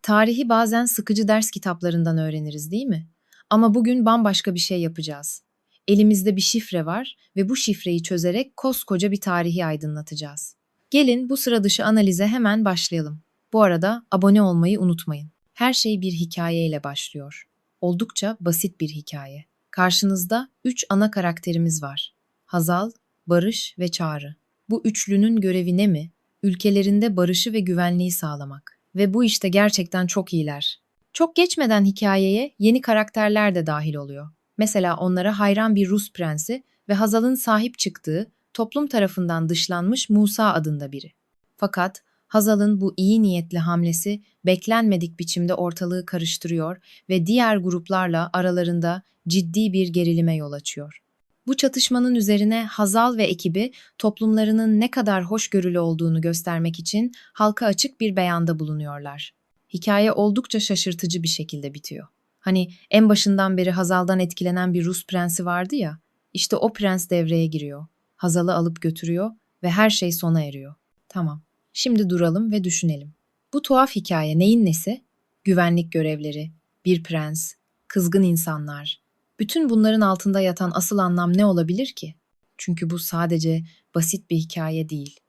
Tarihi bazen sıkıcı ders kitaplarından öğreniriz, değil mi? Ama bugün bambaşka bir şey yapacağız. Elimizde bir şifre var ve bu şifreyi çözerek koskoca bir tarihi aydınlatacağız. Gelin bu sıra dışı analize hemen başlayalım. Bu arada abone olmayı unutmayın. Her şey bir hikayeyle başlıyor. Oldukça basit bir hikaye. Karşınızda 3 ana karakterimiz var. Hazal, Barış ve Çağrı. Bu üçlünün görevi ne mi? Ülkelerinde barışı ve güvenliği sağlamak. Ve bu işte gerçekten çok iyiler. Çok geçmeden hikayeye yeni karakterler de dahil oluyor. Mesela onlara hayran bir Rus prensi ve Hazal'ın sahip çıktığı, toplum tarafından dışlanmış Musa adında biri. Fakat Hazal'ın bu iyi niyetli hamlesi beklenmedik biçimde ortalığı karıştırıyor ve diğer gruplarla aralarında ciddi bir gerilime yol açıyor. Bu çatışmanın üzerine Hazal ve ekibi toplumlarının ne kadar hoşgörülü olduğunu göstermek için halka açık bir beyanda bulunuyorlar. Hikaye oldukça şaşırtıcı bir şekilde bitiyor. Hani en başından beri Hazal'dan etkilenen bir Rus prensi vardı ya, işte o prens devreye giriyor. Hazal'ı alıp götürüyor ve her şey sona eriyor. Tamam, şimdi duralım ve düşünelim. Bu tuhaf hikaye neyin nesi? Güvenlik görevleri, bir prens, kızgın insanlar. Bütün bunların altında yatan asıl anlam ne olabilir ki? Çünkü bu sadece basit bir hikaye değil.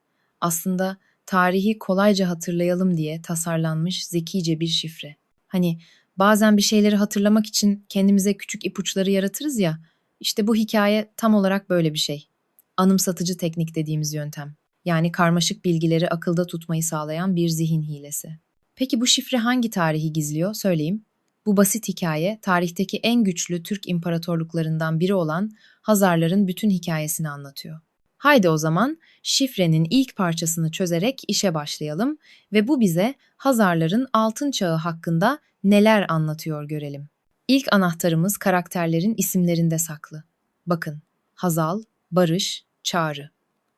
Aslında tarihi kolayca hatırlayalım diye tasarlanmış zekice bir şifre. Hani bazen bir şeyleri hatırlamak için kendimize küçük ipuçları yaratırız ya, işte bu hikaye tam olarak böyle bir şey. Anımsatıcı teknik dediğimiz yöntem. Yani karmaşık bilgileri akılda tutmayı sağlayan bir zihin hilesi. Peki bu şifre hangi tarihi gizliyor? Söyleyeyim. Bu basit hikaye, tarihteki en güçlü Türk imparatorluklarından biri olan Hazarların bütün hikayesini anlatıyor. Haydi o zaman şifrenin ilk parçasını çözerek işe başlayalım ve bu bize Hazarların altın çağı hakkında neler anlatıyor görelim. İlk anahtarımız karakterlerin isimlerinde saklı. Bakın, Hazal, Barış, Çağrı.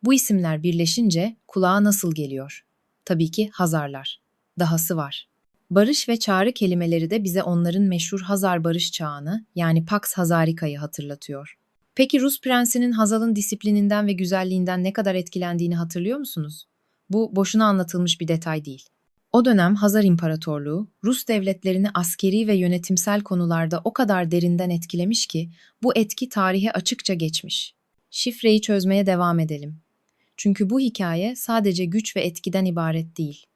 Bu isimler birleşince kulağa nasıl geliyor? Tabii ki Hazarlar. Dahası var. Barış ve çağrı kelimeleri de bize onların meşhur Hazar barış çağını, yani Pax Hazarica'yı hatırlatıyor. Peki Rus prensinin Hazal'ın disiplininden ve güzelliğinden ne kadar etkilendiğini hatırlıyor musunuz? Bu boşuna anlatılmış bir detay değil. O dönem Hazar İmparatorluğu, Rus devletlerini askeri ve yönetimsel konularda o kadar derinden etkilemiş ki bu etki tarihe açıkça geçmiş. Şifreyi çözmeye devam edelim. Çünkü bu hikaye sadece güç ve etkiden ibaret değil.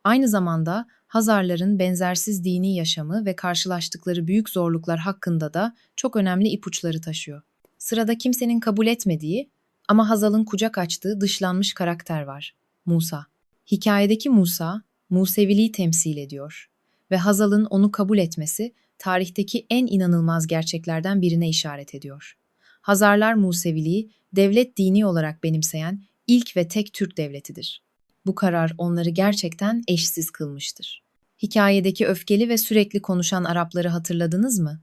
Aynı zamanda Hazarların benzersiz dini yaşamı ve karşılaştıkları büyük zorluklar hakkında da çok önemli ipuçları taşıyor. Sırada kimsenin kabul etmediği ama Hazal'ın kucak açtığı dışlanmış karakter var. Musa. Hikayedeki Musa, Museviliği temsil ediyor ve Hazal'ın onu kabul etmesi tarihteki en inanılmaz gerçeklerden birine işaret ediyor. Hazarlar Museviliği devlet dini olarak benimseyen ilk ve tek Türk devletidir. Bu karar onları gerçekten eşsiz kılmıştır. Hikayedeki öfkeli ve sürekli konuşan Arapları hatırladınız mı?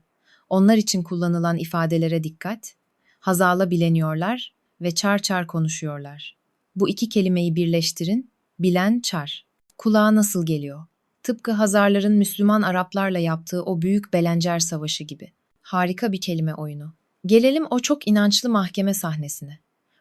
Onlar için kullanılan ifadelere dikkat. Hazala bileniyorlar ve çar çar konuşuyorlar. Bu iki kelimeyi birleştirin, bilen çar. Kulağa nasıl geliyor? Tıpkı Hazarların Müslüman Araplarla yaptığı o büyük Belencer Savaşı gibi. Harika bir kelime oyunu. Gelelim o çok inançlı mahkeme sahnesine.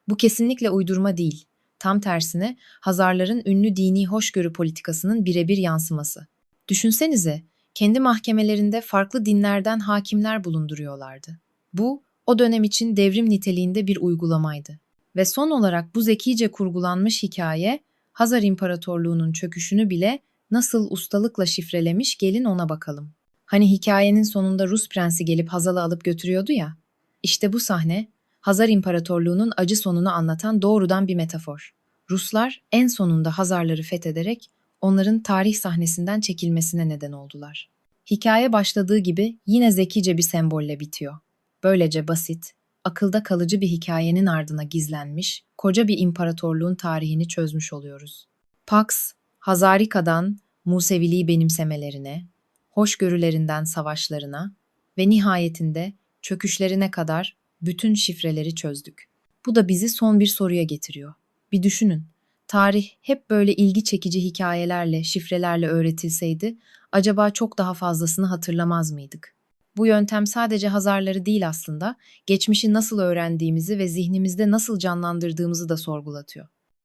Bu kesinlikle uydurma değil. Tam tersine Hazarların ünlü dini hoşgörü politikasının birebir yansıması. Düşünsenize, kendi mahkemelerinde farklı dinlerden hakimler bulunduruyorlardı. Bu, o dönem için devrim niteliğinde bir uygulamaydı. Ve son olarak bu zekice kurgulanmış hikaye, Hazar İmparatorluğu'nun çöküşünü bile nasıl ustalıkla şifrelemiş, gelin ona bakalım. Hani hikayenin sonunda Rus prensi gelip Hazal'ı alıp götürüyordu ya, işte bu sahne, Hazar İmparatorluğu'nun acı sonunu anlatan doğrudan bir metafor. Ruslar en sonunda Hazarları fethederek onların tarih sahnesinden çekilmesine neden oldular. Hikaye başladığı gibi yine zekice bir sembolle bitiyor. Böylece basit, akılda kalıcı bir hikayenin ardına gizlenmiş, koca bir imparatorluğun tarihini çözmüş oluyoruz. Pax, Hazarika'dan Museviliği benimsemelerine, hoşgörülerinden savaşlarına ve nihayetinde çöküşlerine kadar bütün şifreleri çözdük. Bu da bizi son bir soruya getiriyor. Bir düşünün. Tarih hep böyle ilgi çekici hikayelerle, şifrelerle öğretilseydi, acaba çok daha fazlasını hatırlamaz mıydık? Bu yöntem sadece Hazarları değil aslında, geçmişi nasıl öğrendiğimizi ve zihnimizde nasıl canlandırdığımızı da sorgulatıyor.